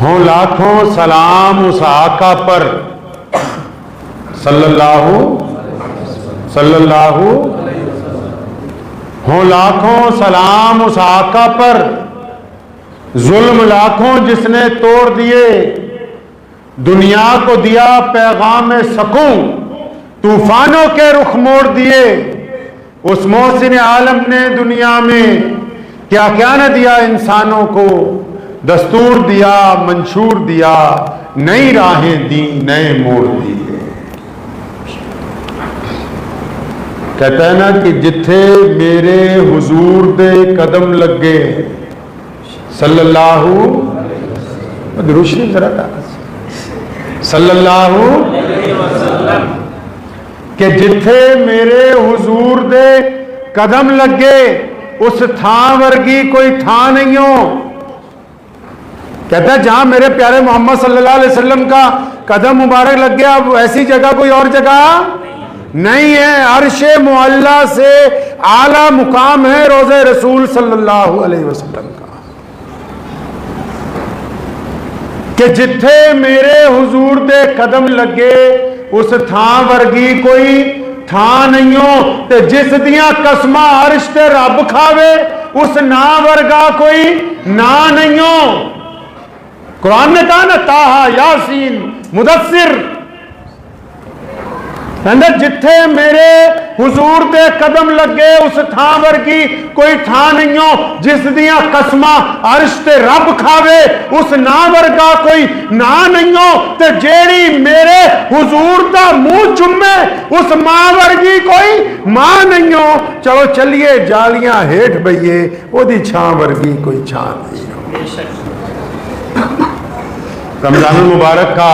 हों लाखों सलाम उस आका पर सल्लल्लाहु हों लाखों सलाम उस आका पर, जुल्म लाखों जिसने तोड़ दिए, दुनिया को दिया पैगाम सकूं, तूफानों के रुख मोड़ दिए। उस मोहसिन आलम ने दुनिया में क्या क्या न दिया इंसानों को, दस्तूर दिया, मंशूर दिया, नई राहें दी, नए मोड़ दिए। कहता है ना कि जिथे मेरे हुजूर दे कदम लगे सल्लल्लाहु दुरूद जरा था सल्लल्लाहु कि जिथे मेरे हुजूर दे कदम लगे उस थां वर्गी कोई थां नहीं हो। कहता है जहां मेरे प्यारे मोहम्मद सल्लल्लाहु अलैहि वसल्लम का कदम मुबारक लग गया, अब ऐसी जगह कोई और जगह नहीं है। अर्शे मुअल्ला से आला मुकाम है रोज़े रसूल सल्लल्लाहु अलैहि वसल्लम का, कि जिथे मेरे हुजूर दे कदम लगे उस थां वर्गी कोई थां नहीं हो, ते जिस दियां कसमां अर्श ते रब खावे उस ना वर्गा कोई ना नहीं हो। कुरान ने कहा ना ताहा यासीन मुदस्सिर, जिथे मेरे हुजूर दे कदम लगे उस थां वर्गी कोई थां नहीं हो, जिस दियां कसमां अर्श ते रब खावे उस ना वर्गा कोई ना नहीं हो, ते जेड़ी मेरे हुजूर दा मुंह चुमे उस मां वर्गी कोई मां नहीं हो। चलो चलिए जालियां हेठ बइए, ओदी छां वर्गी कोई छां नहीं हो। रमजान मुबारक का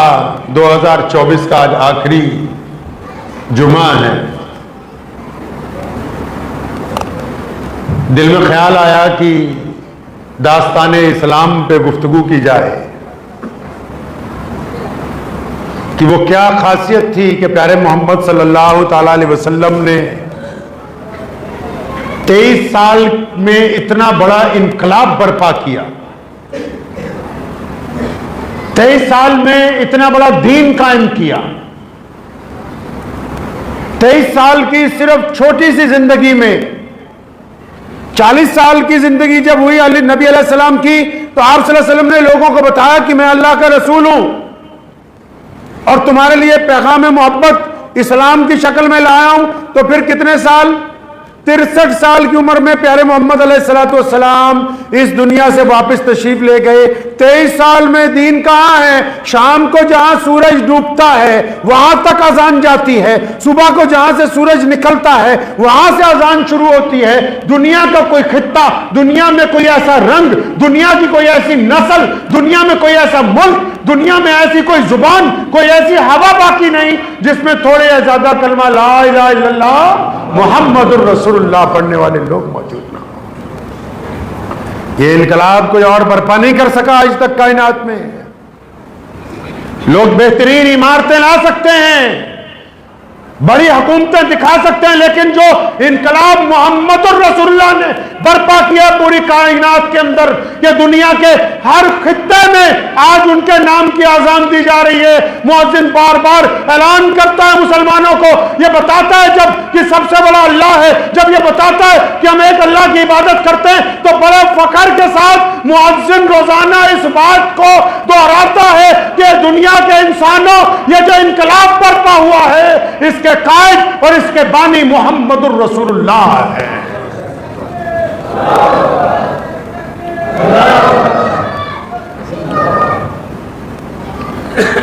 2024 का आज आखिरी जुमा है। दिल में ख्याल आया कि दास्ताने इस्लाम पे गुफ्तगू की जाए कि वो क्या खासियत थी कि प्यारे मोहम्मद सल्लल्लाहु ताला अलैहि वसल्लम ने 23 साल में इतना बड़ा इनकलाब बर्पा किया, 23 साल में इतना बड़ा दीन कायम किया। 23 साल की सिर्फ छोटी सी जिंदगी में 40 साल की जिंदगी जब हुई अली नबी अलैहिस्सलाम की, तो आप सल्लल्लाहु अलैहि वसल्लम ने लोगों को बताया कि मैं अल्लाह का रसूल हूं और तुम्हारे लिए पैगाम मोहब्बत इस्लाम की शक्ल में लाया हूं। तो फिर कितने साल, 63 साल की उम्र में प्यारे मोहम्मद अलैहिस्सलाम इस दुनिया से वापस तशरीफ ले गए। 23 साल में दीन कहां है? शाम को जहां सूरज डूबता है वहां तक अजान जाती है, सुबह को जहां से सूरज निकलता है वहां से अजान शुरू होती है। दुनिया का कोई खित्ता, दुनिया में कोई ऐसा रंग, दुनिया की कोई ऐसी नस्ल, दुनिया में कोई ऐसा मुल्क, दुनिया में ऐसी कोई जुबान, कोई ऐसी हवा बाकी नहीं जिसमें थोड़े या ज्यादा कलमा ला इलाहा इल्लल्लाह मुहम्मदुर रसूलुल्लाह पढ़ने वाले लोग मौजूद ना हो। ये इनकलाब कोई और बर्पा नहीं कर सका आज तक कायनात में। लोग बेहतरीन इमारतें ला सकते हैं, बड़ी हुकूमतें दिखा सकते हैं, लेकिन जो इनकलाब मोहम्मद रसूलुल्लाह ने बर्पा किया पूरी कायनात के अंदर, ये दुनिया के हर खित्ते में आज उनके नाम की आजान दी जा रही है। मुअज्जिन बार बार ऐलान करता है मुसलमानों को, ये बताता है जब कि सबसे बड़ा अल्लाह है, जब ये बताता है कि हम एक अल्लाह की इबादत करते हैं, तो बड़े फख्र के साथ मुअज्जिन रोजाना इस बात को दोहराता है कि दुनिया के इंसानों, ये जो इनकलाब बर्पा हुआ है इसके कायद और इसके बानी मुहम्मदुर रसूलुल्लाह है।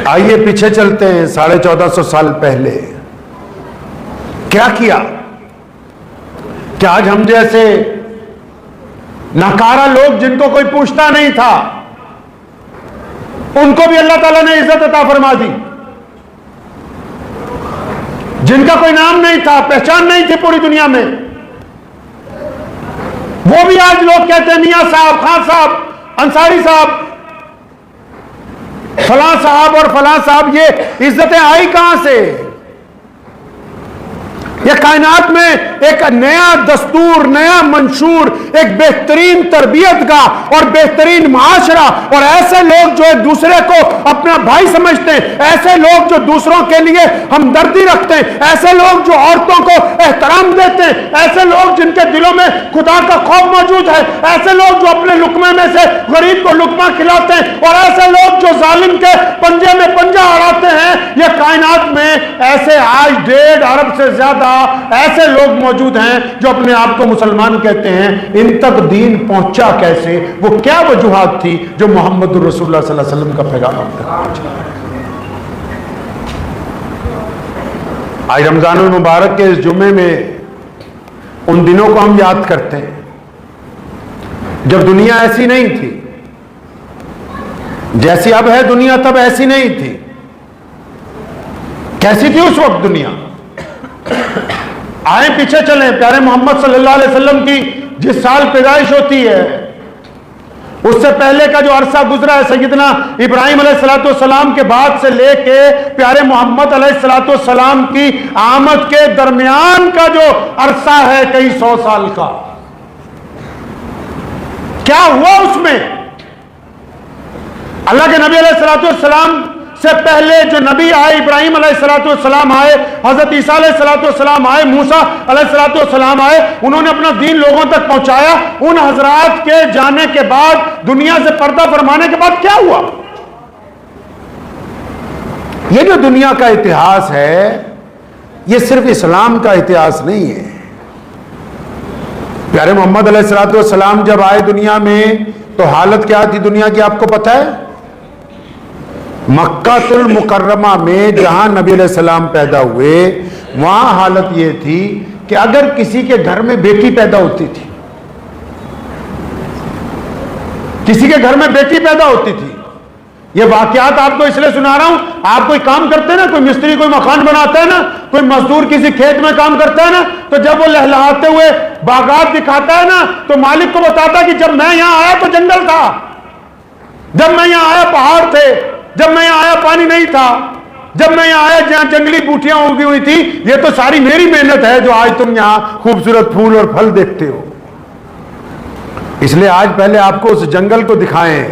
आइए पीछे चलते हैं 1450 साल पहले क्या किया। क्या आज हम जैसे नाकारा लोग जिनको कोई पूछता नहीं था उनको भी अल्लाह ताला ने इज्जत अता फरमा दी, जिनका कोई नाम नहीं था, पहचान नहीं थी पूरी दुनिया में, वो भी आज लोग कहते हैं मियां साहब, खान साहब, अंसारी साहब, फलां साहब और फलां साहब। ये इज्जतें आई कहां से? ये कायनात में एक नया दस्तूर, नया मंशूर, एक बेहतरीन तरबियत का और बेहतरीन माशरा, और ऐसे लोग जो एक दूसरे को अपना भाई समझते हैं, ऐसे लोग जो दूसरों के लिए हमदर्दी रखते हैं, ऐसे लोग जो औरतों को एहतराम देते हैं, ऐसे लोग जिनके दिलों में खुदा का खौफ मौजूद है, ऐसे लोग जो अपने लुकमे में से गरीब को लुकमा खिलाते हैं, और ऐसे लोग जो जालिम के पंजे में पंजा अड़ाते हैं, ये कायनात में ऐसे आज 1.5 अरब से ज्यादा ऐसे लोग मौजूद हैं जो अपने आप को मुसलमान कहते हैं। इन तक दीन पहुंचा कैसे? वो क्या वजूहात थी जो मोहम्मद रसूलुल्लाह सल्लल्लाहु अलैहि वसल्लम का पैगाम अब तक पहुंचा? आज रमजान मुबारक के इस जुम्मे में उन दिनों को हम याद करते हैं जब दुनिया ऐसी नहीं थी, जैसी अब है दुनिया तब ऐसी नहीं थी। कैसी थी उस वक्त दुनिया? आए पीछे चलें, प्यारे मोहम्मद सल्लल्लाहु अलैहि वसल्लम की जिस साल पैदाइश होती है उससे पहले का जो अरसा गुजरा है, सैयदना इब्राहिम अलैहिस्सलाम के बाद से लेके प्यारे मोहम्मद अलैहिस्सलाम की आमद के दरमियान का जो अरसा है कई 100 साल का, क्या हुआ उसमें? अल्लाह के नबी अलैहिस्सलाम से पहले जो नबी आए, इब्राहिम अलैहिस्सलाम आए, हजरत ईसा अलैहिस्सलाम आए, मूसा अलैहिस्सलाम आए, उन्होंने अपना दीन लोगों तक पहुंचाया। उन हजरात के जाने के बाद, दुनिया से पर्दा फरमाने के बाद क्या हुआ? ये जो दुनिया का इतिहास है, ये सिर्फ इस्लाम का इतिहास नहीं है। प्यारे मोहम्मद अलैहिस्सलाम जब आए दुनिया में तो हालत क्या थी दुनिया की, आपको पता है? मक्कातुल मुकर्रमा में जहां नबी अलैहिस्सलाम पैदा हुए, वहां हालत यह थी कि अगर किसी के घर में बेटी पैदा होती थी, किसी के घर में बेटी पैदा होती थी, ये वाकयात आपको इसलिए सुना रहा हूं, आप कोई काम करते हैं ना, कोई मिस्त्री कोई मकान बनाता है ना, कोई मजदूर किसी खेत में काम करता है ना, तो जब वो लहलहाते हुए बागात दिखाता है ना, तो मालिक को बताता है कि जब मैं यहां आया तो जंगल था, जब मैं यहां आया पहाड़ थे, जब मैं यहां आया पानी नहीं था, जब मैं यहां आया जहां जंगली बूटियां उगी हुई थी, ये तो सारी मेरी मेहनत है जो आज तुम यहां खूबसूरत फूल और फल देखते हो। इसलिए आज पहले आपको उस जंगल को दिखाएं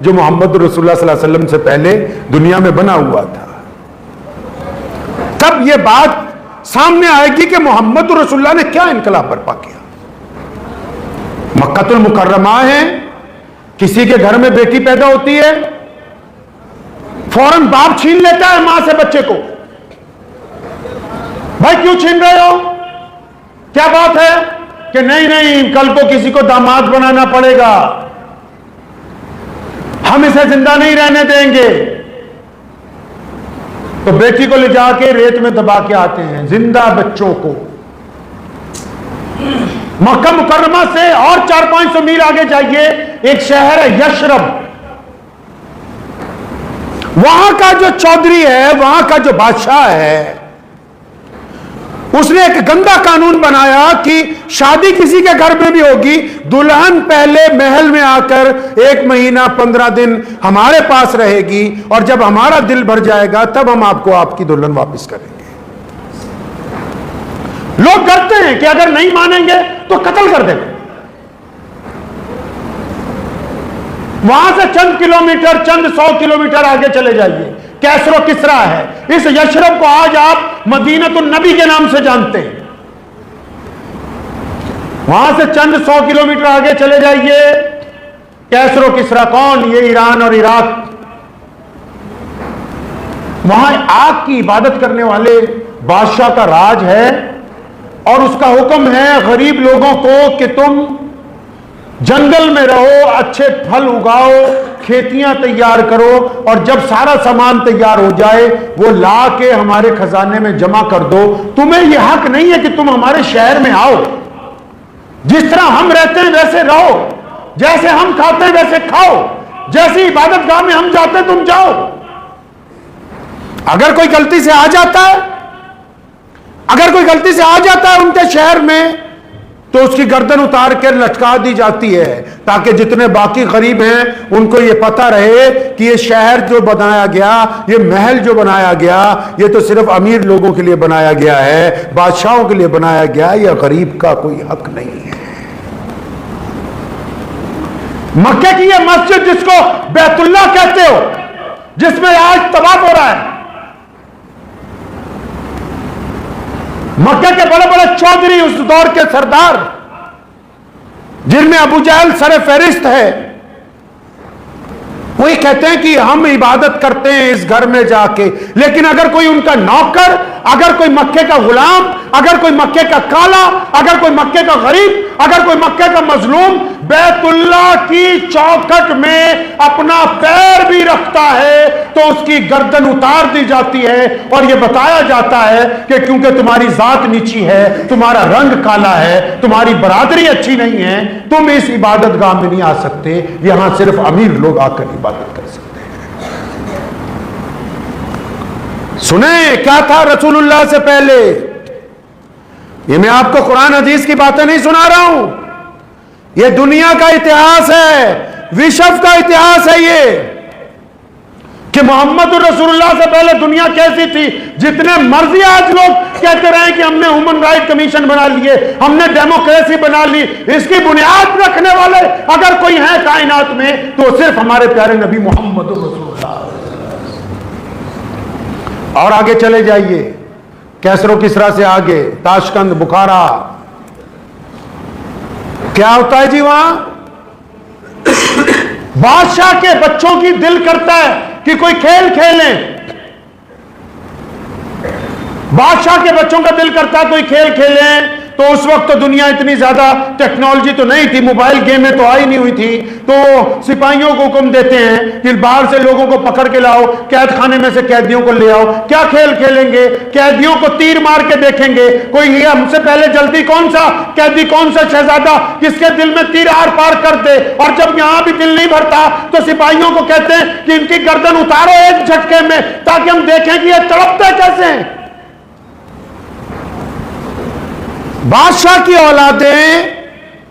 जो मोहम्मद रसूलुल्लाह सल्लल्लाहु अलैहि वसल्लम से पहले दुनिया में बना हुआ था। तब यह बात सामने आएगी कि मोहम्मद रसूलुल्लाह ने क्या इनकलाब बर्पा किया। मक्कातुल मुकर्रमा है, किसी के घर में बेटी पैदा होती है, फौरन बाप छीन लेता है मां से बच्चे को। भाई क्यों छीन रहे हो? क्या बात है? कि नहीं नहीं, कल को किसी को दामाद बनाना पड़ेगा, हम इसे जिंदा नहीं रहने देंगे। तो बेटी को ले जाके रेत में दबा के आते हैं, जिंदा बच्चों को। मक्का मुकर्रमा से और 400-500 मील आगे जाइए, एक शहर है यशरब। वहां का जो चौधरी है, वहां का जो बादशाह है, उसने एक गंदा कानून बनाया कि शादी किसी के घर में भी होगी, दुल्हन पहले महल में आकर 1 महीना 15 दिन हमारे पास रहेगी, और जब हमारा दिल भर जाएगा तब हम आपको आपकी दुल्हन वापस करेंगे। लोग डरते हैं कि अगर नहीं मानेंगे तो कत्ल कर देंगे। वहां से चंद किलोमीटर, चंद 100 किलोमीटर आगे चले जाइए, कैसरो किसरा है। इस यशरब को आज आप मदीनतुन नबी के नाम से जानते हैं। वहां से चंद 100 किलोमीटर आगे चले जाइए, कैसरो किसरा कौन? ये ईरान और इराक। वहां आग की इबादत करने वाले बादशाह का राज है, और उसका हुक्म है गरीब लोगों को कि तुम जंगल में रहो, अच्छे फल उगाओ, खेतियां तैयार करो, और जब सारा सामान तैयार हो जाए वो ला के हमारे खजाने में जमा कर दो। तुम्हें यह हक नहीं है कि तुम हमारे शहर में आओ, जिस तरह हम रहते हैं वैसे रहो, जैसे हम खाते हैं वैसे खाओ, जैसी इबादत गाह में हम जाते हैं तुम जाओ। अगर कोई गलती से आ जाता है, अगर कोई गलती से आ जाता है उनके शहर में, तो उसकी गर्दन उतार कर लटका दी जाती है, ताकि जितने बाकी गरीब हैं उनको ये पता रहे कि ये शहर जो बनाया गया, ये महल जो बनाया गया, ये तो सिर्फ अमीर लोगों के लिए बनाया गया है, बादशाहों के लिए बनाया गया, या गरीब का कोई हक नहीं है। मक्के की ये मस्जिद जिसको बैतुल्लाह कहते हो, जिसमें आज तवाफ हो रहा है, मक्के के बड़े बड़े चौधरी, उस दौर के सरदार, जिनमें अबू जहल सर फहरिस्त है, वो ये कहते हैं कि हम इबादत करते हैं इस घर में जाके, लेकिन अगर कोई उनका नौकर, अगर कोई मक्के का गुलाम, अगर कोई मक्के का काला, अगर कोई मक्के का गरीब, अगर कोई मक्के का मजलूम बैतुल्लाह की चौखट में अपना पैर भी रखता है तो उसकी गर्दन उतार दी जाती है, और यह बताया जाता है कि क्योंकि तुम्हारी जात नीची है, तुम्हारा रंग काला है, तुम्हारी बरादरी अच्छी नहीं है, तुम इस इबादत गाह में नहीं आ सकते, यहां सिर्फ अमीर लोग आकर इबादत कर सकते हैं। सुने क्या था रसूलुल्लाह से पहले? ये मैं आपको कुरान हदीस की बातें नहीं सुना रहा हूं, ये दुनिया का इतिहास है, विश्व का इतिहास है ये, कि मोहम्मद रसूलुल्लाह से पहले दुनिया कैसी थी। जितने मर्जी आज लोग कहते रहे कि हमने ह्यूमन राइट कमीशन बना लिए, हमने डेमोक्रेसी बना ली, इसकी बुनियाद रखने वाले अगर कोई है कायनात में तो सिर्फ हमारे प्यारे नबी मोहम्मद रसूलुल्लाह। और आगे चले जाइए, कैसरो किसरा से आगे, ताशकंद, बुखारा, क्या होता है जी वहां? बादशाह के बच्चों की दिल करता है कि कोई खेल खेलें, बादशाह के बच्चों का दिल करता है कोई खेल खेलें। तो उस वक्त तो दुनिया इतनी ज्यादा टेक्नोलॉजी तो नहीं थी, मोबाइल गेमें तो आई नहीं हुई थी, तो सिपाहियों को हुक्म देते हैं कि बाहर से लोगों को पकड़ के लाओ, कैद खाने में से कैदियों को ले आओ। क्या खेल खेलेंगे? कैदियों को तीर मार के देखेंगे, कोई ये हमसे पहले जल्दी कौन सा कैदी, कौन सा शहजादा किसके दिल में तीर आर पार कर दे। और जब यहां भी दिल नहीं भरता तो सिपाहियों को कहते हैं कि इनकी गर्दन उतारो एक झटके में, ताकि हम देखें कि ये तड़पते कैसे हैं। बादशाह की औलादें,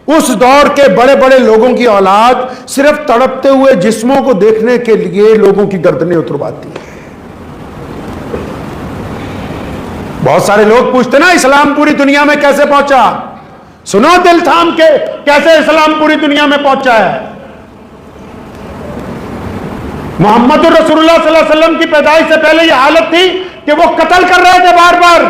उस दौर के बड़े बड़े लोगों की औलाद सिर्फ तड़पते हुए जिस्मों को देखने के लिए लोगों की गर्दनें उतरवाती है। बहुत सारे लोग पूछते ना इस्लाम पूरी दुनिया में कैसे पहुंचा? सुनो दिल थाम के, कैसे इस्लाम पूरी दुनिया में पहुंचा है। मोहम्मद रसूलुल्लाह सल्लल्लाहु अलैहि वसल्लम की पैदाइश से पहले यह हालत थी कि वो कत्ल कर रहे थे बार बार।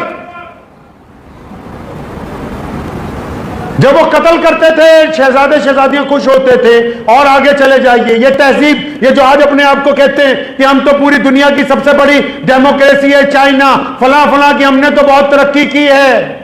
जब वो कत्ल करते थे शहजादे शहजादियां खुश होते थे। और आगे चले जाइए, ये तहजीब, ये जो आज अपने आप को कहते हैं कि हम तो पूरी दुनिया की सबसे बड़ी डेमोक्रेसी है, चाइना फला फला की, हमने तो बहुत तरक्की की है।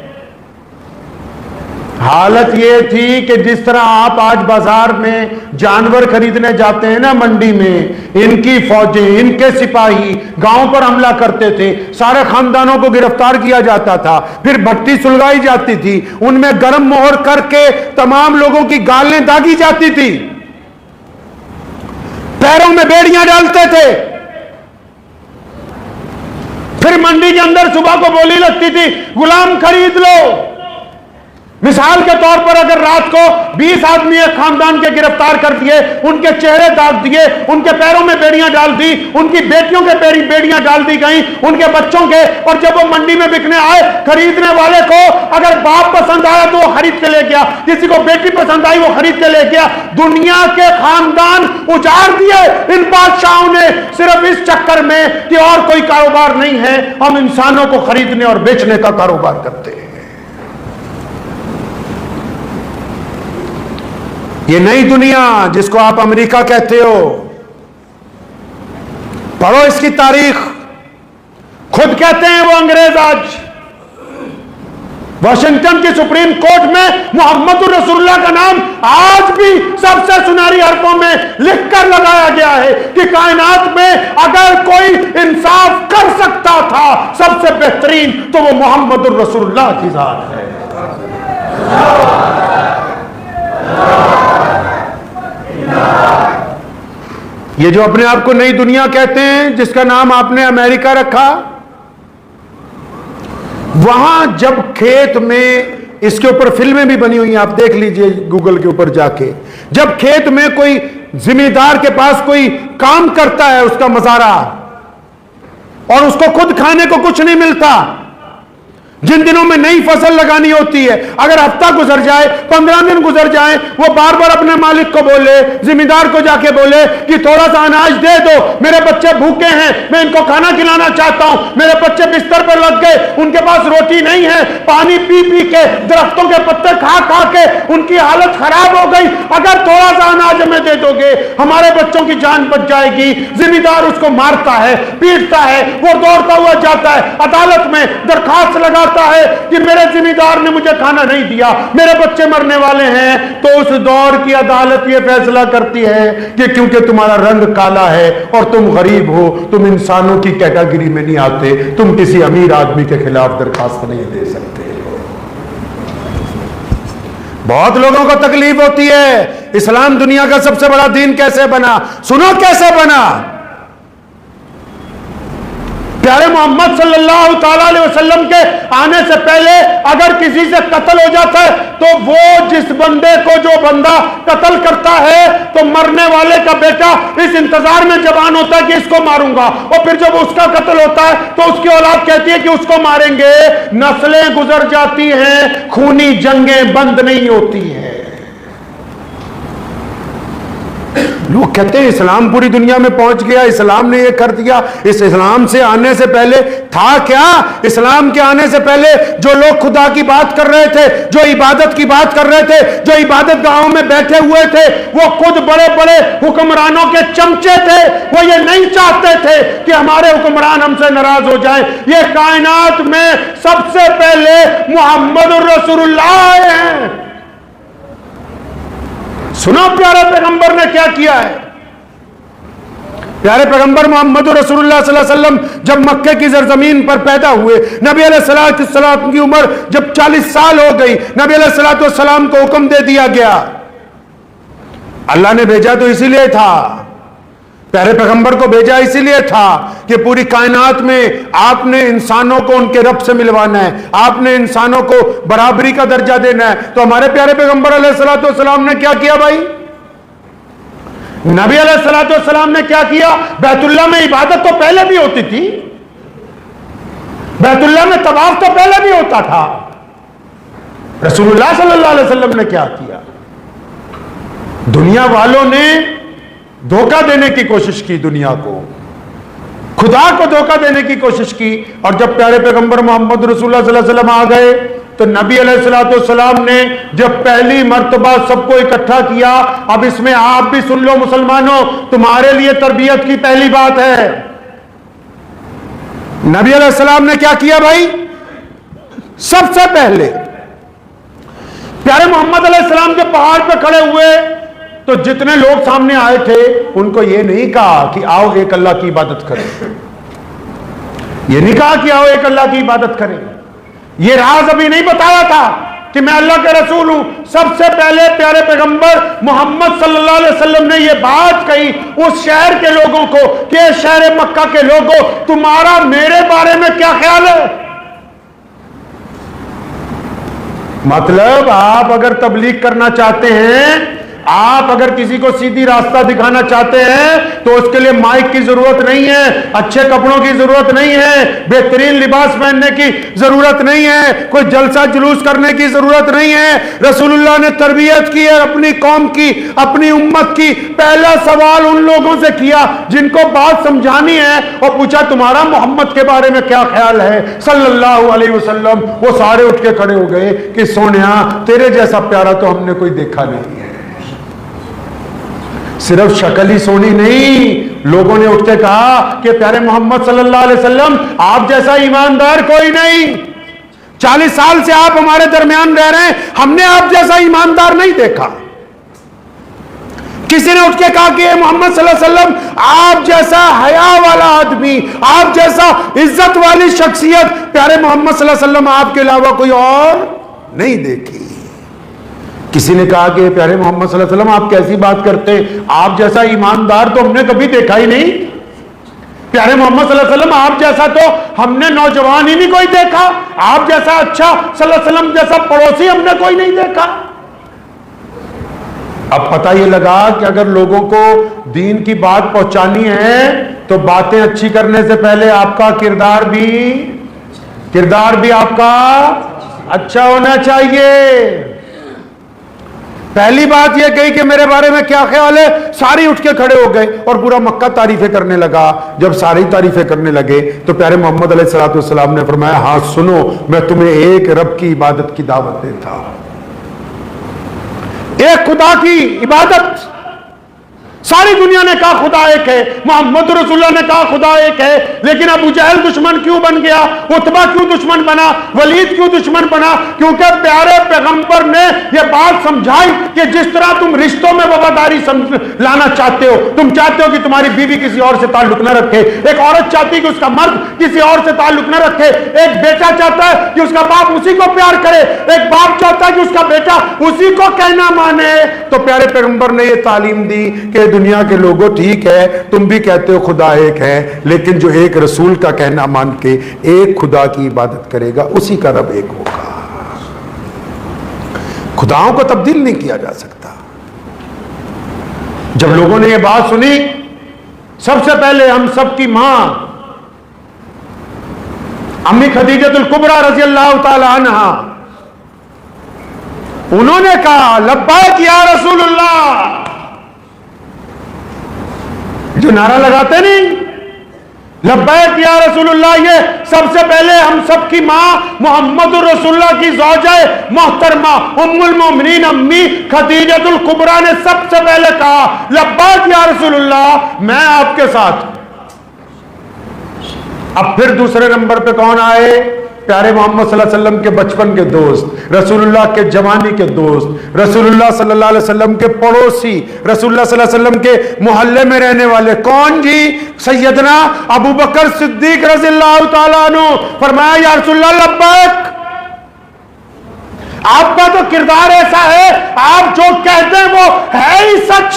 हालत ये थी कि जिस तरह आप आज बाजार में जानवर खरीदने जाते हैं ना, मंडी में, इनकी फौजें, इनके सिपाही गांव पर हमला करते थे, सारे खानदानों को गिरफ्तार किया जाता था, फिर भट्टी सुलगाई जाती थी, उनमें गर्म मोहर करके तमाम लोगों की गालें दागी जाती थी, पैरों में बेड़ियां डालते थे, फिर मंडी के अंदर सुबह को बोली लगती थी गुलाम खरीद लो। मिसाल के तौर पर अगर रात को 20 आदमी एक खानदान के गिरफ्तार कर दिए, उनके चेहरे दाग दिए, उनके पैरों में बेड़ियां डाल दी, उनकी बेटियों के बेड़ियां डाल दी गई, उनके बच्चों के, और जब वो मंडी में बिकने आए, खरीदने वाले को अगर बाप पसंद आया तो वो खरीद के ले गया, किसी को बेटी पसंद आई वो खरीद के ले गया। दुनिया के खानदान उजाड़ दिए इन बादशाहों ने, सिर्फ इस चक्कर में कि और कोई कारोबार नहीं है, हम इंसानों को खरीदने और बेचने का कारोबार करते हैं। ये नई दुनिया जिसको आप अमेरिका कहते हो, पढ़ो इसकी तारीख, खुद कहते हैं वो अंग्रेज आज वॉशिंगटन की सुप्रीम कोर्ट में मोहम्मद रसूलुल्लाह का नाम आज भी सबसे सुनहरी हरफों में लिखकर लगाया गया है कि कायनात में अगर कोई इंसाफ कर सकता था सबसे बेहतरीन तो वो मोहम्मद रसूलुल्लाह की जात है। ये जो अपने आप को नई दुनिया कहते हैं, जिसका नाम आपने अमेरिका रखा, वहां जब खेत में इसके ऊपर फिल्में भी बनी हुई हैं, आप देख लीजिए गूगल के ऊपर जाके। जब खेत में कोई जिम्मेदार के पास कोई काम करता है उसका मजारा, और उसको खुद खाने को कुछ नहीं मिलता, जिन दिनों में नई फसल लगानी होती है, अगर हफ्ता गुजर जाए, 15 दिन गुजर जाए, वो बार बार अपने मालिक को बोले, जिम्मेदार को जाके बोले कि थोड़ा सा अनाज दे दो, मेरे बच्चे भूखे हैं, मैं इनको खाना खिलाना चाहता हूं, मेरे बच्चे बिस्तर पर लग गए, उनके पास रोटी नहीं है, पानी पी पी के, दरख्तों के पत्ते खा खा के उनकी हालत खराब हो गई, अगर थोड़ा सा अनाज हमें दे दोगे हमारे बच्चों की जान बच जाएगी। जिम्मेदार उसको मारता है, पीटता है, वो दौड़ता हुआ जाता है, अदालत में दरखास्त लगाता है कि मेरे जिम्मेदार ने मुझे खाना नहीं दिया, मेरे बच्चे मरने वाले हैं। तो उस दौर की अदालत यह फैसला करती है कि क्योंकि तुम्हारा रंग काला है और तुम गरीब हो, तुम इंसानों की कैटेगरी में नहीं आते, तुम किसी अमीर आदमी के खिलाफ दरखास्त नहीं दे सकते। बहुत लोगों को तकलीफ होती है, इस्लाम दुनिया का सबसे बड़ा दीन कैसे बना? सुनो कैसे बना। प्यारे मोहम्मद सल्लल्लाहु अलैहि वसल्लम के आने से पहले अगर किसी से कत्ल हो जाता है तो वो जिस बंदे को जो बंदा कत्ल करता है तो मरने वाले का बेटा इस इंतजार में जवान होता है कि इसको मारूंगा, और फिर जब उसका कत्ल होता है तो उसकी औलाद कहती है कि उसको मारेंगे। नस्लें गुजर जाती हैं, खूनी जंगें बंद नहीं होती हैं। लोग कहते हैं इस्लाम पूरी दुनिया में पहुंच गया, इस्लाम ने ये कर दिया। इस इस्लाम से आने से पहले था क्या? इस्लाम के आने से पहले जो लोग खुदा की बात कर रहे थे, जो इबादत की बात कर रहे थे, जो इबादत गांवों में बैठे हुए थे, वो खुद बड़े बड़े हुक्मरानों के चमचे थे। वो ये नहीं चाहते थे कि हमारे हुक्मरान हमसे नाराज हो जाए। ये कायनात में सबसे पहले मोहम्मद रसूलुल्लाह हैं। सुनो प्यारे पैगंबर ने क्या किया है। प्यारे पैगंबर मोहम्मद रसूलुल्लाह सल्लल्लाहु अलैहि वसल्लम जब मक्के की सरजमीन पर पैदा हुए, नबी अलैहिस्सलाम की उम्र जब 40 साल हो गई, नबी अलैहिस्सलाम को हुक्म दे दिया गया। अल्लाह ने भेजा तो इसीलिए था, प्यारे पैगंबर को भेजा इसीलिए था कि पूरी कायनात में आपने इंसानों को उनके रब से मिलवाना है, आपने इंसानों को बराबरी का दर्जा देना है। तो हमारे प्यारे पैगंबर अलैहिस्सलाम ने क्या किया भाई? नबी अलैहिस्सलाम ने क्या किया? बैतुल्लाह में इबादत तो पहले भी होती थी, बैतुल्लाह में तवाफ तो पहले भी होता था। रसूलुल्लाह सल्लल्लाहु अलैहि वसल्लम ने क्या किया? दुनिया वालों ने धोखा देने की कोशिश की, दुनिया को, खुदा को धोखा देने की कोशिश की। और जब प्यारे पैगंबर मोहम्मद रसूलुल्लाह सल्लल्लाहु अलैहि वसल्लम आ गए तो नबी अलैहिस्सलाम ने जब पहली मर्तबा सबको इकट्ठा किया, अब इसमें आप भी सुन लो मुसलमानों, तुम्हारे लिए तरबियत की पहली बात है। नबी अलैहिस्सलाम ने क्या किया भाई? सबसे पहले प्यारे मोहम्मद अलैहिस्सलाम के पहाड़ पे खड़े हुए तो जितने लोग सामने आए थे उनको यह नहीं कहा कि आओ एक अल्लाह की इबादत करें, यह नहीं कहा कि आओ एक अल्लाह की इबादत करें, यह राज अभी नहीं बताया था कि मैं अल्लाह के रसूल हूं। सबसे पहले प्यारे पैगंबर मोहम्मद सल्लल्लाहु अलैहि वसल्लम ने यह बात कही उस शहर के लोगों को कि शहर मक्का के लोगों, तुम्हारा मेरे बारे में क्या ख्याल है? मतलब आप अगर तबलीग करना चाहते हैं, आप अगर किसी को सीधी रास्ता दिखाना चाहते हैं तो उसके लिए माइक की जरूरत नहीं है, अच्छे कपड़ों की जरूरत नहीं है, बेहतरीन लिबास पहनने की जरूरत नहीं है, कोई जलसा जुलूस करने की जरूरत नहीं है। रसूलुल्लाह ने तरबियत की है अपनी कौम की, अपनी उम्मत की। पहला सवाल उन लोगों से किया जिनको बात समझानी है और पूछा तुम्हारा मोहम्मद के बारे में क्या ख्याल है सल्लल्लाहु अलैहि वसल्लम। वो सारे उठ के खड़े हो गए कि सोनिया तेरे जैसा प्यारा तो हमने कोई देखा नहीं है। सिर्फ शक्ल ही सोनी नहीं, लोगों ने उठ के कहा कि प्यारे मोहम्मद सल्लल्लाहु अलैहि वसल्लम आप जैसा ईमानदार कोई नहीं। 40 साल से आप हमारे दरमियान रह रहे हैं, हमने आप जैसा ईमानदार नहीं देखा। किसी ने उठ के कहा कि मोहम्मद सल्लल्लाहु अलैहि वसल्लम आप जैसा हया वाला आदमी, आप जैसा इज्जत वाली शख्सियत प्यारे मोहम्मद सल्लल्लाहु अलैहि वसल्लम आपके अलावा कोई और नहीं देखी। किसी ने कहा कि प्यारे मोहम्मद सल्लल्लाहु अलैहि वसल्लम आप कैसी बात करते हैं, आप जैसा ईमानदार तो हमने कभी देखा ही नहीं। प्यारे मोहम्मद सल्लल्लाहु अलैहि वसल्लम, आप जैसा तो हमने नौजवान ही नहीं कोई देखा, आप जैसा अच्छा सल्लल्लाहु अलैहि वसल्लम जैसा पड़ोसी हमने कोई नहीं देखा। अब पता ये लगा कि अगर लोगों को दीन की बात पहुंचानी है तो बातें अच्छी करने से पहले आपका किरदार भी आपका अच्छा होना चाहिए। पहली बात यह कही कि मेरे बारे में क्या ख्याल है, सारी उठ के खड़े हो गए और पूरा मक्का तारीफें करने लगा। जब सारी तारीफें करने लगे तो प्यारे मोहम्मद अलैहिस्सलाम ने फरमाया, हाँ सुनो, मैं तुम्हें एक रब की इबादत की दावत देता हूं, एक खुदा की इबादत। सारी दुनिया ने कहा खुदा एक है, मोहम्मद रसूलुल्लाह ने कहा खुदा एक है, लेकिन अबू जहल दुश्मन क्यों बन गया, उतबा क्यों दुश्मन बना, वलीद क्यों दुश्मन बना? क्योंकि प्यारे पैगंबर ने यह बात समझाई कि जिस तरह तुम रिश्तों में वफादारी लाना चाहते हो, तुम चाहते हो कि तुम्हारी बीवी किसी और से ताल्लुक न रखे, एक औरत चाहती है कि उसका मर्द किसी और से ताल्लुक न रखे, एक बेटा चाहता है कि उसका बाप उसी को प्यार करे, एक बाप चाहता है कि उसका बेटा उसी को कहना माने। तो प्यारे पैगंबर ने यह तालीम दी कि दुनिया के लोगों, ठीक है तुम भी कहते हो खुदा एक है, लेकिन जो एक रसूल का कहना मान के एक खुदा की इबादत करेगा उसी का रब एक होगा। खुदाओं को तब्दील नहीं किया जा सकता। जब लोगों ने यह बात सुनी, सबसे पहले हम सब की मां अम्मी खदीजतुल कुबरा रज़ी अल्लाह ताला अन्हा, उन्होंने कहा लब्बैक या रसूलुल्लाह, जो नारा लगाते नहीं लब्बैक या रसूलुल्लाह, ये सबसे पहले हम सब की मां मोहम्मद रसूलुल्लाह की ज़ौजा मोहतरमा उम्मुल मोमिनीन अम्मी खदीजतुल कुबरा ने सबसे पहले कहा लब्बैक या रसूलुल्लाह, मैं आपके साथ। अब फिर दूसरे नंबर पे कौन आए? प्यारे मोहम्मद सल्लल्लाहु अलैहि वसल्लम के बचपन के दोस्त, रसूलुल्लाह के जवानी के दोस्त, रसूलुल्लाह सल्लल्लाहु अलैहि वसल्लम के पड़ोसी, रसूलुल्लाह सल्लल्लाहु अलैहि वसल्लम के मोहल्ले में रहने वाले कौन जी? सैयदना अबू बकर सिद्दीक रज़ियल्लाहु ताला अन्हु। फरमाया या रसूलुल्लाह लब्बैक, आपका तो किरदार ऐसा है, आप जो कहते हैं वो है ही सच।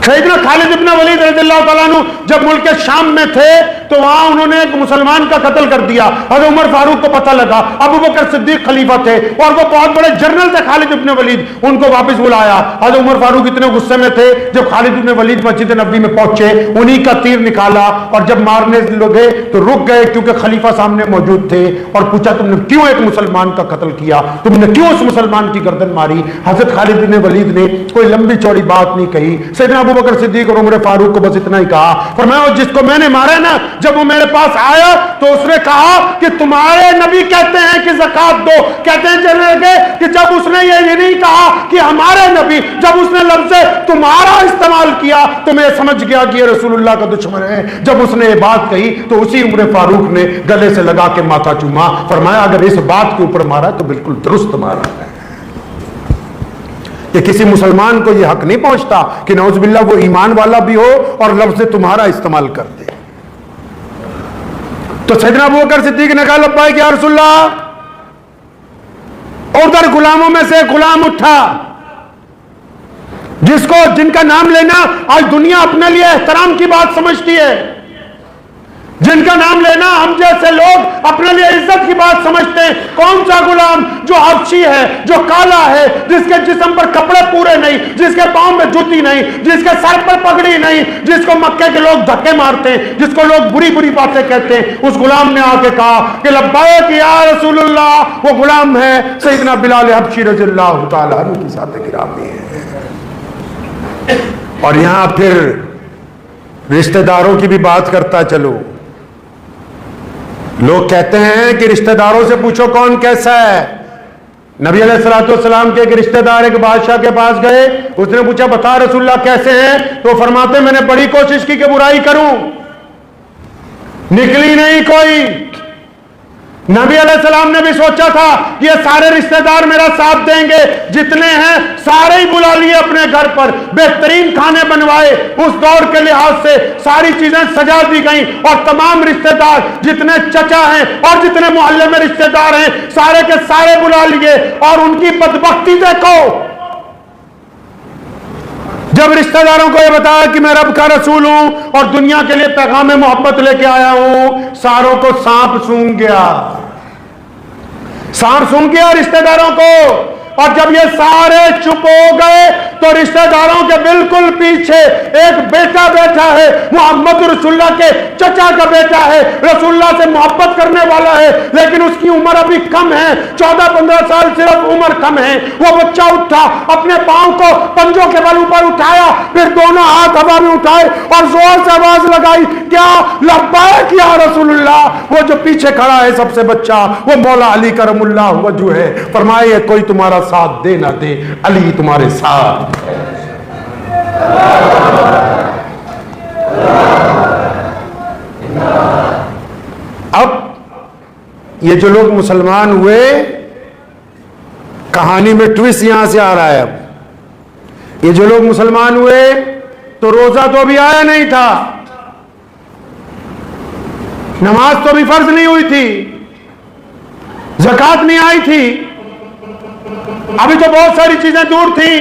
सैयदना खालिद इब्न वलीद रज़ियल्लाहु ताला अन्हु जब मुल्क शाम में थे तो वहां उन्होंने एक मुसलमान का कत्ल कर दिया। हज़रत उमर फारूक को पता लगा, अबू बकर सिद्दीक खलीफा थे और वो बहुत बड़े जनरल थे खालिद इब्न वलीद, उनको वापस बुलाया। हज़रत उमर फारूक इतने गुस्से में थे, जब खालिद इब्न वलीद मस्जिद नबी में पहुंचे उन्हीं का तीर निकाला और जब मारने लगे तो रुक गए क्योंकि खलीफा सामने मौजूद थे और पूछा तुमने क्यों एक मुसलमान का कत्ल किया, तुमने क्यों उस मुसलमान की गर्दन मारी? हज़रत खालिद इब्न वलीद ने कोई लंबी चौड़ी बात नहीं कही, सैयदना अबू बकर सिद्दीक और उमर फारूक को बस इतना ही कहा, फरमाया जिसको मैंने मारा ना, जब वो मेरे पास आया तो उसने कहा कि तुम्हारे नबी कहते हैं कि ज़कात दो। कहते हैं चलने लगे कि जब उसने ये नहीं कहा कि हमारे नबी, जब उसने लफ्ज़ तुम्हारा इस्तेमाल किया तो मैं समझ गया कि ये रसूलुल्लाह का दुश्मन है। जब उसने ये बात कही तो उसी उमर फारूक ने गले से लगा के माथा चूमा, फरमाया अगर इस बात के ऊपर मारा तो बिल्कुल दुरुस्त मारा है। कि किसी मुसलमान को यह हक नहीं पहुंचता कि नौज़ुबिल्लाह वो ईमान वाला भी हो और लफ्ज़ तुम्हारा इस्तेमाल कर दे। तो सैयदना अबू बकर सिद्दीक ने कहा लब्बैक या रसूलल्लाह। उधर गुलामों में से गुलाम उठा जिनका नाम लेना आज दुनिया अपने लिए एहतराम की बात समझती है, जिनका नाम लेना हम जैसे लोग अपने लिए इज्जत की बात समझते हैं। कौन सा गुलाम? जो हबशी है, जो काला है, जिसके जिस्म पर कपड़े पूरे नहीं, जिसके पांव में जूती नहीं, जिसके सर पर पगड़ी नहीं, जिसको मक्के के लोग धक्के मारते हैं, जिसको लोग बुरी बुरी बातें कहते हैं, उस गुलाम ने आके कहा कि लब्बैक या रसूलुल्लाह। वो गुलाम है सैयदना बिलाल हबशी रज़ियल्लाहु ताला अन्हु की साथ गिरामी है। और यहां फिर रिश्तेदारों की भी बात करता चलो। लोग कहते हैं कि रिश्तेदारों से पूछो कौन कैसा है। नबी अलैहिस्सलाम के एक रिश्तेदार एक बादशाह के पास गए, उसने पूछा बता रसूलुल्लाह कैसे हैं? तो फरमाते मैंने बड़ी कोशिश की कि बुराई करूं, निकली नहीं कोई। नबी अलैहिस्सलाम ने भी सोचा था कि ये सारे रिश्तेदार मेरा साथ देंगे, जितने हैं सारे ही बुला लिए अपने घर पर, बेहतरीन खाने बनवाए, उस दौर के लिहाज से सारी चीजें सजा दी गई और तमाम रिश्तेदार जितने चचा हैं और जितने मोहल्ले में रिश्तेदार हैं सारे के सारे बुला लिए। और उनकी बदबख्ती देखो, जब रिश्तेदारों को यह बताया कि मैं रब का रसूल हूं और दुनिया के लिए पैगाम मोहब्बत लेके आया हूं, सारों को सांप सूंघ गया, सांप सूंघ गया रिश्तेदारों को। और जब ये सारे चुप हो गए तो रिश्तेदारों के बिल्कुल पीछे एक बेटा बैठा है, मोहम्मद रसूलुल्लाह के चचा का बेटा है, रसूलुल्लाह से मोहब्बत करने वाला है, लेकिन उसकी उम्र अभी कम है, 14-15 साल सिर्फ उम्र कम है। वो बच्चा उठा, अपने पांव को पंजों के बल ऊपर उठाया, फिर दोनों हाथ हवा में उठाए और जोर से आवाज लगाई, क्या लब्बैक या रसूलुल्लाह। वो जो पीछे खड़ा है सबसे बच्चा, वो मौला अली करमुल्लाह वजह है। फरमाए कोई तुम्हारा साथ दे ना दे, अली तुम्हारे साथ। अब ये जो लोग मुसलमान हुए, कहानी में ट्विस्ट यहां से आ रहा है। अब ये जो लोग मुसलमान हुए तो रोजा तो अभी आया नहीं था, नमाज तो अभी फर्ज नहीं हुई थी, ज़कात नहीं आई थी, अभी तो बहुत सारी चीजें दूर थी।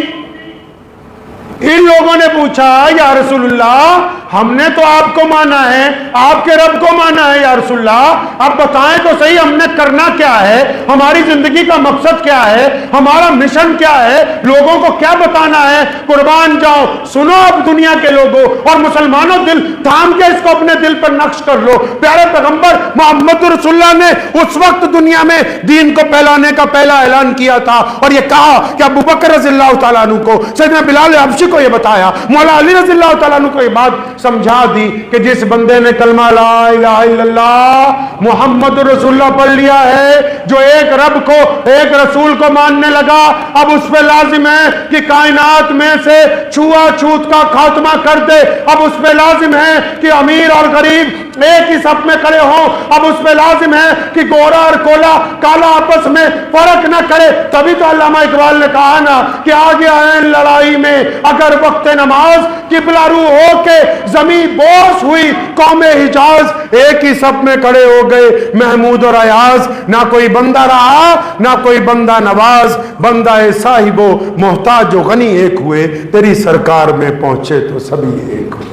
इन लोगों ने पूछा, या रसूलुल्लाह हमने तो आपको माना है, आपके रब को माना है, या रसूलुल्लाह आप बताएं तो सही हमने करना क्या है, हमारी जिंदगी का मकसद क्या है, हमारा मिशन क्या है, लोगों को क्या बताना है। कुर्बान जाओ, सुनो अब दुनिया के लोगों और मुसलमानों, दिल थाम के इसको अपने दिल पर नक्श कर लो। प्यारे पैगंबर मोहम्मद रसूलुल्लाह ने उस वक्त दुनिया में दीन को फैलाने का पहला ऐलान किया था और यह कहा कि अबू बकर रज़ियल्लाहु तआला अन्हु को, सैयदना बिलाल हबशी को यह बताया, मौला अली रज़ियल्लाहु तआला अन्हु को यह बात समझा दी कि जिस बंदे ने कलमा ला इलाहा इल्लल्लाह मुहम्मद रसूलुल्लाह पढ़ लिया है, जो एक रब को, एक रसूल को मानने लगा, अब उस पर लाजिम है कि कायनात में से छुआछूत का खात्मा कर दे। अब उस पर लाजिम है कि अमीर और गरीब एक ही सफ में खड़े हों। अब उस पर लाजिम है कि गोरा और कोला, काला आपस में फर्क न करे। तभी तो अल्लामा इकबाल ने कहा ना कि आगे आए लड़ाई में अगर वक्त नमाज, किबलारू होके जमी बोस हुई कौमे हिजाज, एक ही सफ में खड़े हो गए महमूद और अयाज। ना कोई बंदा रहा ना कोई बंदा नवाज, बंदा साहिबो मोहताज जो गनी एक हुए, तेरी सरकार में पहुंचे तो सभी एक हुए।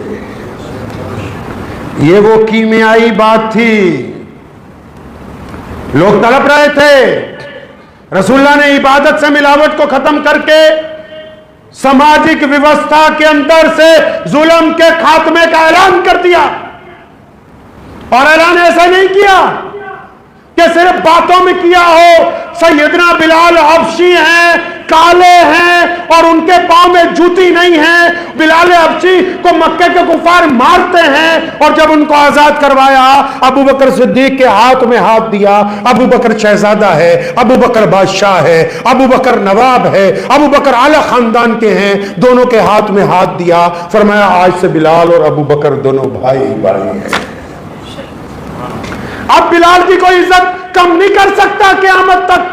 ये वो कीमियाई बात थी, लोग तड़प रहे थे। रसूलुल्लाह ने इबादत से मिलावट को खत्म करके सामाजिक व्यवस्था के अंदर से जुल्म के खात्मे का ऐलान कर दिया। और ऐलान ऐसा नहीं किया कि सिर्फ बातों में किया हो। सैयदना बिलाल हबशी हैं, काले हैं और उनके पांव में जूती नहीं है। बिलाल हबशी को मक्के के कुफार मारते हैं और जब उनको आजाद करवाया, अबू बकर सिद्दीक के हाथ में हाथ दिया। अबू बकर शहजादा है, अबू बकर बादशाह है, अबू बकर नवाब है, अबू बकर आला खानदान के हैं, दोनों के हाथ में हाथ दिया। फरमाया आज से बिलाल और अबू बकर दोनों भाई भाई हैं। अब बिलाल की कोई इज्जत कम नहीं कर सकता क़यामत तक।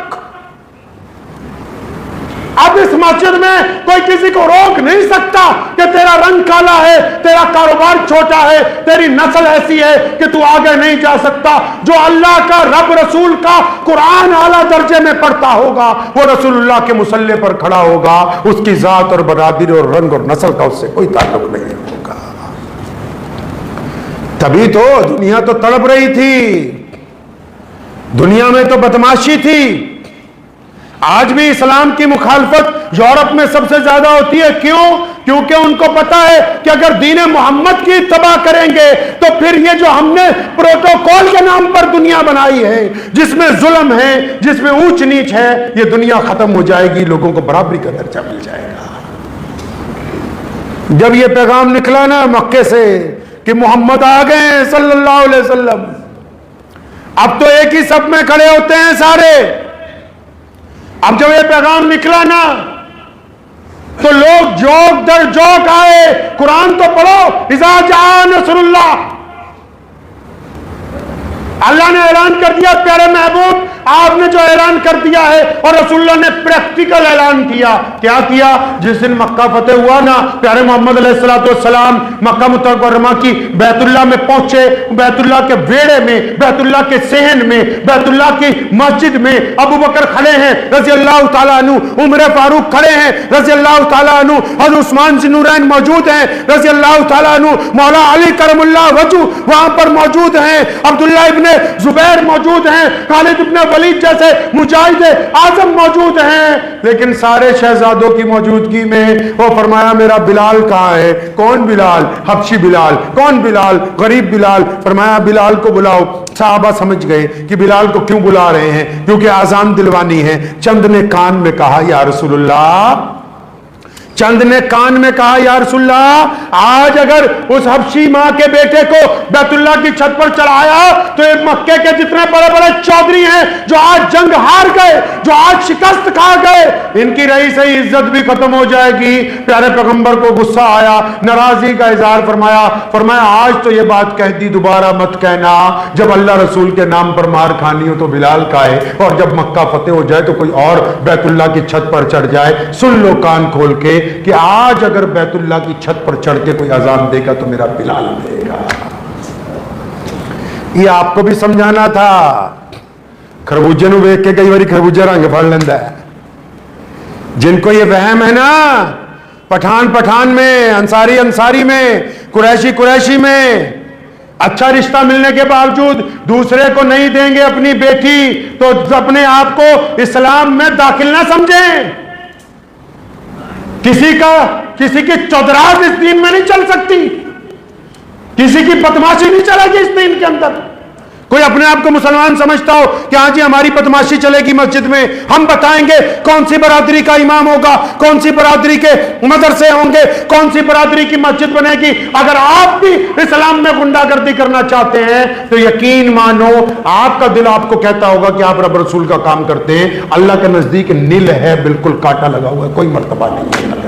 अब इस मस्जिद में कोई किसी को रोक नहीं सकता कि तेरा रंग काला है, तेरा कारोबार छोटा है, तेरी नस्ल ऐसी है कि तू आगे नहीं जा सकता। जो अल्लाह का, रब रसूल का कुरान आला दर्जे में पढ़ता होगा, वो रसूलुल्लाह के मुसल्ले पर खड़ा होगा। उसकी जात और बरादरी और रंग और नस्ल का उससे कोई ताल्लुक नहीं होगा। तभी तो दुनिया तो तड़प रही थी, दुनिया में तो बदमाशी थी। आज भी इस्लाम की मुखालफत यूरोप में सबसे ज्यादा होती है। क्यों? क्योंकि उनको पता है कि अगर दीन मोहम्मद की तबाह करेंगे तो फिर ये जो हमने प्रोटोकॉल के नाम पर दुनिया बनाई है, जिसमें जुल्म है, जिसमें ऊंच नीच है, ये दुनिया खत्म हो जाएगी, लोगों को बराबरी का दर्जा मिल जाएगा। जब ये पैगाम निकला ना मक्के से कि मोहम्मद आ गए हैं सल्लल्लाहु अलैहि वसल्लम, अब तो एक ही सब में खड़े होते हैं सारे। अब जब ये पैगाम निकला ना तो लोग जोक दर जोक आए। कुरान तो पढ़ो, इज़ा जा नसरुल्लाह, अल्लाह ने ऐलान कर दिया प्यारे महबूब आपने जो ऐलान कर दिया है, और रसूलुल्लाह ने प्रैक्टिकल ऐलान किया। क्या किया? जिस दिन मक्का फतेह हुआ ना, प्यारे मोहम्मद अलैहिस्सलाम मक्का मुकर्रमा की बैतुल्लाह में पहुंचे। बैतुल्लाह के वेड़े में, बैतुल्लाह के सहन में, बैतुल्लाह की मस्जिद में अबू बकर खड़े हैं रजी अल्लाह तआला अन्हु, उमर फारूक खड़े हैं रजी अल्लाह तआला अन्हु, हज़रत उस्मान ज़ुन्नूरैन मौजूद हैं रजी अल्लाह तआला अन्हु, मौला अली करमुल्लाह वजहू वहां पर मौजूद हैं, अब्दुल्लाह इब्ने जुबैर मौजूद हैं, खालिद इब्ने वलीद जैसे मुजाहिद आजम मौजूद हैं। लेकिन सारे शहजादों की मौजूदगी में वो फरमाया मेरा बिलाल कहाँ है? कौन बिलाल? हबशी बिलाल। कौन बिलाल? गरीब बिलाल। फरमाया बिलाल को बुलाओ। साहबा समझ गए कि बिलाल को क्यों बुला रहे हैं, क्योंकि आजान दिलवानी है। चंद ने कान में कहा या रसूलुल्लाह, चंद ने कान में कहा या रसूलुल्लाह, आज अगर उस हबशी मां के बेटे को बैतुल्लाह की छत पर चढ़ाया तो ये मक्के के जितने बड़े बड़े चौधरी हैं जो आज जंग हार गए, जो आज शिकस्त खा गए, इनकी रही सही इज्जत भी खत्म हो जाएगी। प्यारे पैगंबर को गुस्सा आया, नाराजगी का इजहार फरमाया। फरमाया आज तो ये बात कह दी, दोबारा मत कहना। जब अल्लाह रसूल के नाम पर मार खानी हो तो बिलाल का है, और जब मक्का फतेह हो जाए तो कोई और बैतुल्लाह की छत पर चढ़ जाए। सुन लो कान खोल के कि आज अगर बैतुल्लाह की छत पर चढ़ के कोई अजान देगा तो मेरा बिलाल देगा। ये आपको भी समझाना था। खरबूजे नु वेख के कई बारी खरबूजा रंग फड़ लेंदा है। जिनको ये वहम है ना, पठान पठान में, अंसारी अंसारी में, कुरैशी कुरैशी में, अच्छा रिश्ता मिलने के बावजूद दूसरे को नहीं देंगे अपनी बेटी, तो अपने आप को इस्लाम में दाखिल ना समझें। किसी की चौधराज इस दीन में नहीं चल सकती, किसी की बदमाशी नहीं चलेगी इस दीन के अंदर। कोई अपने आप को मुसलमान समझता हो कि हाँ जी हमारी बदमाशी चलेगी मस्जिद में, हम बताएंगे कौन सी बरादरी का इमाम होगा, कौन सी बरादरी के मदरसे होंगे, कौन सी बरादरी की मस्जिद बनेगी। अगर आप भी इस्लाम में गुंडागर्दी करना चाहते हैं तो यकीन मानो आपका दिल आपको कहता होगा कि आप रब रसूल का काम करते हैं। अल्लाह के नजदीक नील है, बिल्कुल कांटा लगा हुआ है, कोई मर्तबा नहीं है।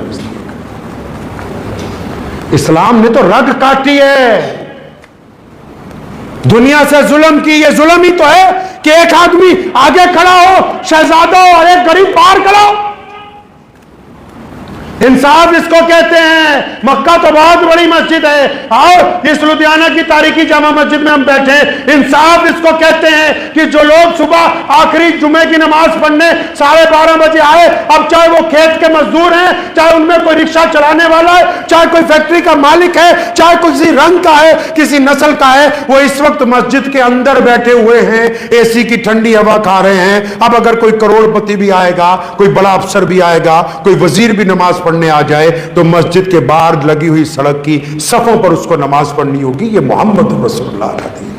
इस्लाम ने तो रग काटी है, दुनिया से जुल्म की। ये जुल्म ही तो है कि एक आदमी आगे खड़ा हो शहजादा और एक गरीब बाहर खड़ा हो। इंसाफ इसको कहते हैं। मक्का तो बहुत बड़ी मस्जिद है, और इस लुधियाना की तारीखी जामा मस्जिद में हम बैठे। इंसाफ इसको कहते हैं कि जो लोग सुबह आखिरी जुमे की नमाज पढ़ने 12:30 बजे आए, अब चाहे वो खेत के मजदूर हैं, चाहे उनमें कोई रिक्शा चलाने वाला है, चाहे कोई फैक्ट्री का मालिक है, चाहे किसी रंग का है, किसी नस्ल का है, वो इस वक्त मस्जिद के अंदर बैठे हुए हैं, एसी की ठंडी हवा खा रहे हैं। अब अगर कोई करोड़पति भी आएगा, कोई बड़ा अफसर भी आएगा, कोई वजीर भी नमाज पढ़ने आ जाए तो मस्जिद के बाहर लगी हुई सड़क की सफों पर उसको नमाज पढ़नी होगी। ये मोहम्मद रसूलुल्लाह का दीन है।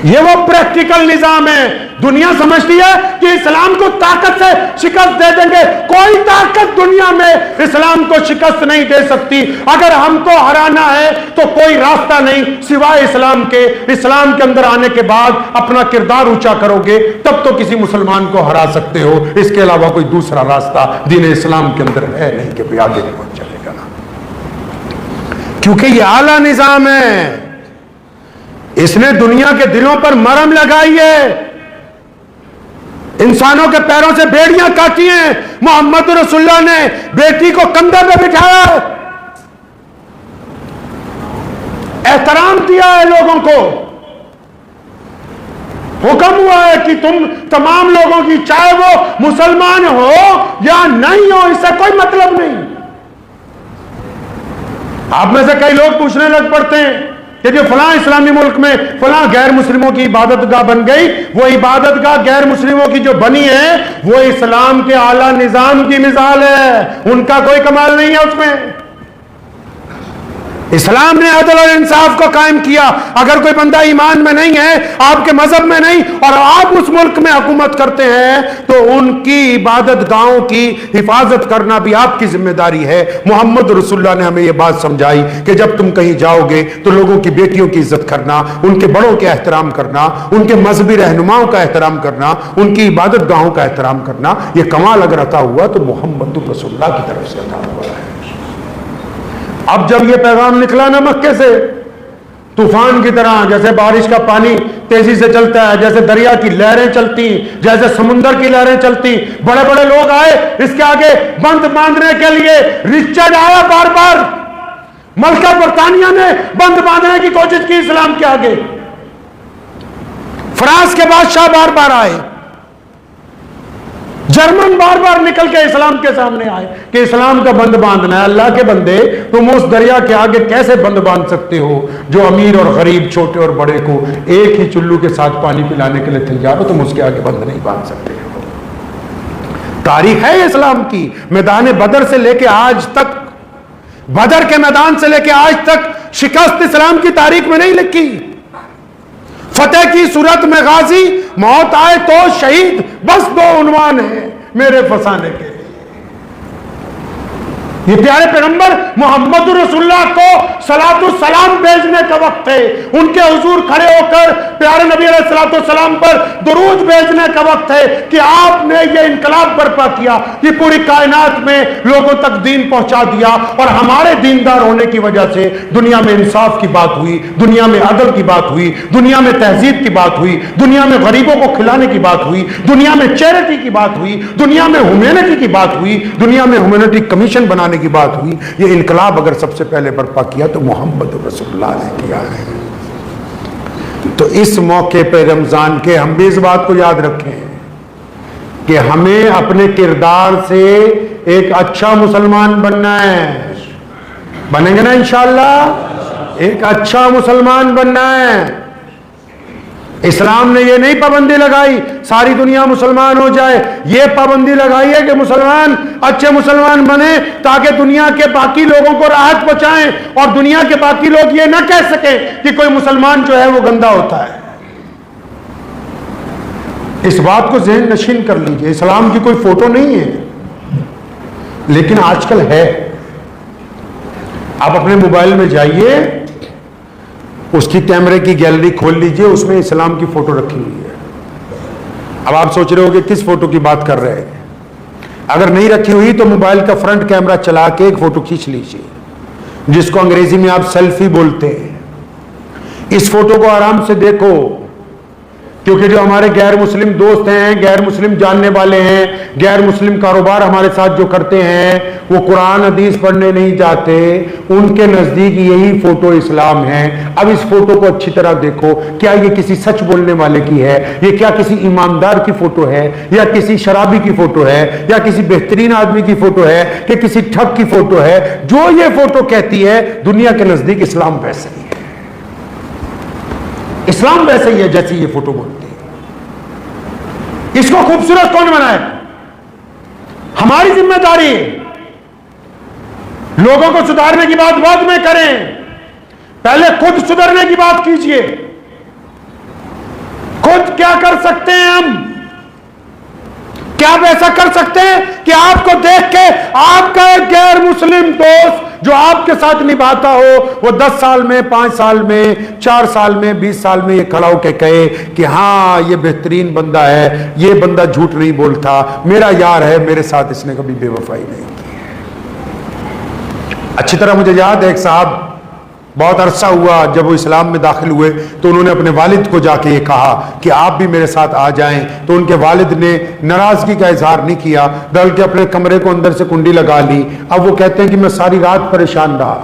ये वो प्रैक्टिकल निजाम है। दुनिया समझती है कि इस्लाम को ताकत से शिकस्त दे देंगे। कोई ताकत दुनिया में इस्लाम को शिकस्त नहीं दे सकती। अगर हमको हराना है तो कोई रास्ता नहीं सिवाय इस्लाम के। इस्लाम के अंदर आने के बाद अपना किरदार ऊंचा करोगे तब तो किसी मुसलमान को हरा सकते हो। इसके अलावा कोई दूसरा रास्ता दीन इस्लाम के अंदर है नहीं कि आगे पहुंच चलेगा, क्योंकि यह आला निजाम है। इसने दुनिया के दिलों पर मरहम लगाई है, इंसानों के पैरों से बेड़ियां काटी हैं। मोहम्मद रसूलुल्लाह ने बेटी को कंधे पे बिठाया, एहतराम दिया है लोगों को। हुक्म हुआ है कि तुम तमाम लोगों की, चाहे वो मुसलमान हो या नहीं हो, इससे कोई मतलब नहीं। आप में से कई लोग पूछने लग पड़ते हैं कि जो फलां इस्लामी मुल्क में फलां गैर मुस्लिमों की इबादतगाह बन गई, वो इबादतगाह गैर मुस्लिमों की जो बनी है वो इस्लाम के आला निजाम की मिसाल है। उनका कोई कमाल नहीं है उसमें। इस्लाम ने अदल और इंसाफ को कायम किया। अगर कोई बंदा ईमान में नहीं है, आपके मजहब में नहीं, और आप उस मुल्क में हुकूमत करते हैं तो उनकी इबादत गाहों की हिफाजत करना भी आपकी जिम्मेदारी है। मोहम्मद रसूलुल्लाह ने हमें यह बात समझाई कि जब तुम कहीं जाओगे तो लोगों की बेटियों की इज्जत करना, उनके बड़ों का एहतराम करना, उनके मजहबी रहनुमाओं का एहतराम करना, उनकी इबादत गाहों का एहतराम करना। यह कमाल अगर अता हुआ तो मोहम्मद रसूलुल्लाह की तरफ से अता हुआ है। अब जब यह पैगाम निकला ना मक्के से, तूफान की तरह, जैसे बारिश का पानी तेजी से चलता है, जैसे दरिया की लहरें चलती, जैसे समुद्र की लहरें चलती। बड़े बड़े लोग आए इसके आगे बंद बांधने के लिए। रिचर्ड आया बार बार, मलका बरतानिया ने बंद बांधने की कोशिश की इस्लाम के आगे। फ्रांस के बादशाह बार बार आए, जर्मन बार बार निकल के इस्लाम के सामने आए कि इस्लाम का बंद बांधना है। अल्लाह के बंदे, तुम उस दरिया के आगे कैसे बंद बांध सकते हो जो अमीर और गरीब, छोटे और बड़े को एक ही चुल्लू के साथ पानी पिलाने के लिए तैयार हो? तुम उसके आगे बंद नहीं बांध सकते हो। तारीख है इस्लाम की, मैदान बदर से लेके आज तक, बदर के मैदान से लेके आज तक शिकस्त इस्लाम की तारीख में नहीं लिखी। फतेह की सूरत में गाजी, मौत आए तो शहीद, बस दो उन्वान है मेरे फसाने के। ये प्यारे पैगंबर मोहम्मद रसूलुल्लाह को सलातु सलाम भेजने का वक्त है। उनके हुजूर खड़े होकर प्यारे नबी अलैहि सलाम पर दुरूद भेजने का वक्त है कि आपने ये इनकलाब बर्पा किया, ये पूरी कायनात में लोगों तक दीन पहुंचा दिया। और हमारे दीनदार होने की वजह से दुनिया में इंसाफ की बात हुई, दुनिया में अदल की बात हुई, दुनिया में तहजीब की बात हुई, दुनिया में गरीबों को खिलाने की बात हुई, दुनिया में चैरिटी की बात हुई, दुनिया में ह्यूमैनिटी की बात हुई, दुनिया में ह्यूमैनिटी कमीशन बनाने की बात हुई। ये इनकलाब अगर सबसे पहले बर्पा किया तो मोहम्मद रसूलुल्लाह ने किया है। तो इस मौके पर रमजान के हम भी इस बात को याद रखें कि हमें अपने किरदार से एक अच्छा मुसलमान बनना है। बनेंगे ना इंशाअल्लाह? एक अच्छा मुसलमान बनना है। इस्लाम ने यह नहीं पाबंदी लगाई सारी दुनिया मुसलमान हो जाए, यह पाबंदी लगाई है कि मुसलमान अच्छे मुसलमान बने ताकि दुनिया के बाकी लोगों को राहत पहुंचाएं और दुनिया के बाकी लोग ये ना कह सकें कि कोई मुसलमान जो है वो गंदा होता है। इस बात को ज़हन नशीन कर लीजिए। इस्लाम की कोई फोटो नहीं है, लेकिन आजकल है। आप अपने मोबाइल में जाइए, उसकी कैमरे की गैलरी खोल लीजिए, उसमें इस्लाम की फोटो रखी हुई है। अब आप सोच रहे हो कि किस फोटो की बात कर रहे हैं। अगर नहीं रखी हुई तो मोबाइल का फ्रंट कैमरा चला के एक फोटो खींच लीजिए, जिसको अंग्रेजी में आप सेल्फी बोलते हैं। इस फोटो को आराम से देखो, क्योंकि जो हमारे गैर मुस्लिम दोस्त हैं, गैर मुस्लिम जानने वाले हैं, गैर मुस्लिम कारोबार हमारे साथ जो करते हैं, वो कुरान हदीस पढ़ने नहीं जाते, उनके नजदीक यही फोटो इस्लाम है। अब इस फोटो को अच्छी तरह देखो, क्या ये किसी सच बोलने वाले की है? ये क्या किसी ईमानदार की फोटो है, या किसी शराबी की फोटो है, या किसी बेहतरीन आदमी की फोटो है, कि किसी ठग की फोटो है? जो ये फोटो कहती है, दुनिया के नजदीक इस्लाम वैसे ही है। इस्लाम वैसे ही है जैसी ये फोटो बोलती है। इसको खूबसूरत कौन बनाए? हमारी जिम्मेदारी है। लोगों को सुधारने की बात बाद में करें, पहले खुद सुधरने की बात कीजिए। खुद क्या कर सकते हैं हम? क्या आप ऐसा कर सकते हैं कि आपको देख के आपका एक गैर मुस्लिम दोस्त जो आपके साथ निभाता हो, वो 10 साल में, 5 साल में, 4 साल में, 20 साल में ये खड़ा होकर कहे कि हाँ ये बेहतरीन बंदा है, ये बंदा झूठ नहीं बोलता, मेरा यार है, मेरे साथ इसने कभी बेवफाई नहीं की। अच्छी तरह मुझे याद है, एक साहब बहुत अरसा हुआ जब वो इस्लाम में दाखिल हुए तो उन्होंने अपने वालिद को जाके ये कहा कि आप भी मेरे साथ आ जाएं। तो उनके वालिद ने नाराजगी का इजहार नहीं किया, बल्कि अपने कमरे को अंदर से कुंडी लगा ली। अब वो कहते हैं कि मैं सारी रात परेशान रहा।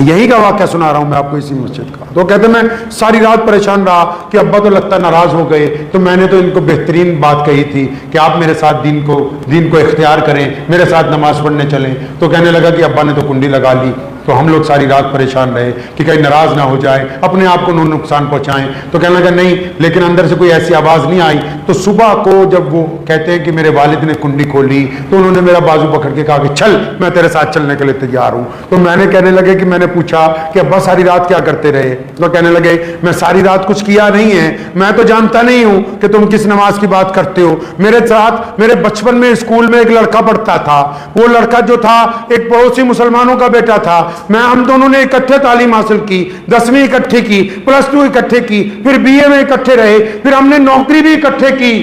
यही का वाक़या सुना रहा हूं मैं आपको, इसी मस्जिद का। तो कहते मैं सारी रात परेशान रहा कि अब्बा तो लगता नाराज हो गए, तो मैंने तो इनको बेहतरीन बात कही थी कि आप मेरे साथ दीन को इख्तियार करें, मेरे साथ नमाज पढ़ने चलें। तो कहने लगा कि अब्बा ने तो कुंडी लगा ली। तो हम लोग सारी रात परेशान रहे कि कहीं नाराज ना हो जाए, अपने आप को नुकसान पहुंचाएं। तो कहने लगा नहीं, लेकिन अंदर से कोई ऐसी आवाज नहीं आई। तो सुबह को जब वो कहते हैं कि मेरे वालिद ने कुंडी खोली तो उन्होंने मेरा बाजू पकड़ के कहा कि चल, मैं तेरे साथ चलने के लिए तैयार हूं। तो मैंने कहने लगे कि मैंने पूछा कि अब्बा सारी रात क्या करते रहे? तो कहने लगे मैं सारी रात कुछ किया नहीं है, मैं तो जानता नहीं हूं कि तुम किस नमाज की बात करते हो। मेरे साथ मेरे बचपन में स्कूल में एक लड़का पढ़ता था, वो लड़का जो था एक पड़ोसी मुसलमानों का बेटा था। हम दोनों ने इकट्ठे तालीम हासिल की, 10वीं इकट्ठे की, +2 इकट्ठे की, फिर BA में इकट्ठे रहे, फिर हमने नौकरी भी इकट्ठे की।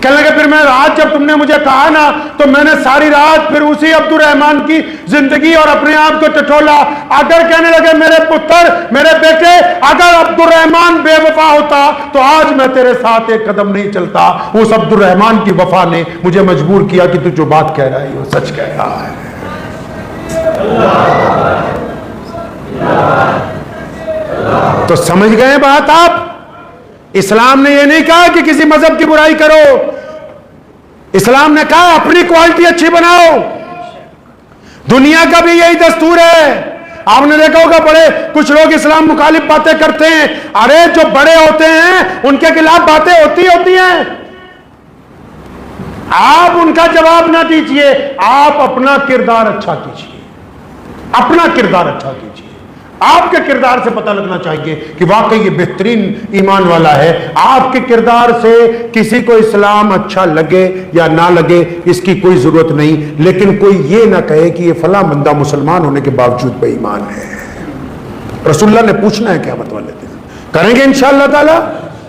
कहने लगे फिर मैं रात जब तुमने मुझे कहा ना तो मैंने सारी रात फिर उसी अब्दुर्रहमान की जिंदगी और अपने आप को टटोला। अगर कहने लगे मेरे पुत्र, मेरे बेटे, अगर अब्दुर्रहमान बेवफा होता तो आज मैं तेरे साथ एक कदम नहीं चलता। उस अब्दुर्रहमान की वफा ने मुझे मजबूर किया कि तू जो बात कह रहा है वो सच कह रहा है। तो समझ गए बात आप? इस्लाम ने यह नहीं कहा कि किसी मजहब की बुराई करो, इस्लाम ने कहा अपनी क्वालिटी अच्छी बनाओ। दुनिया का भी यही दस्तूर है। आपने देखा होगा बड़े कुछ लोग इस्लाम मुखालिफ बातें करते हैं। अरे जो बड़े होते हैं उनके खिलाफ बातें होती हैं। आप उनका जवाब ना दीजिए, आप अपना किरदार अच्छा कीजिए, अपना किरदार अच्छा कीजिए। आपके किरदार से पता लगना चाहिए कि वाकई ये बेहतरीन ईमान वाला है। आपके किरदार से किसी को इस्लाम अच्छा लगे या ना लगे इसकी कोई जरूरत नहीं, लेकिन कोई ये ना कहे कि ये फला बंदा मुसलमान होने के बावजूद बेईमान है। रसूलुल्लाह ने पूछना है क़यामत वाले दिन, करेंगे इंशाअल्लाह ताला।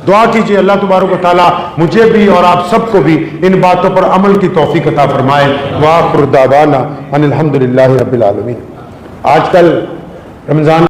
दुआ कीजिए अल्लाह तबारक व तआला मुझे भी और आप सबको भी इन बातों पर अमल की तौफीक अता फरमाए। व आखिर दावाना अनिल हम्दुलिल्लाहि रब्बिल आलमीन। आजकल रमजान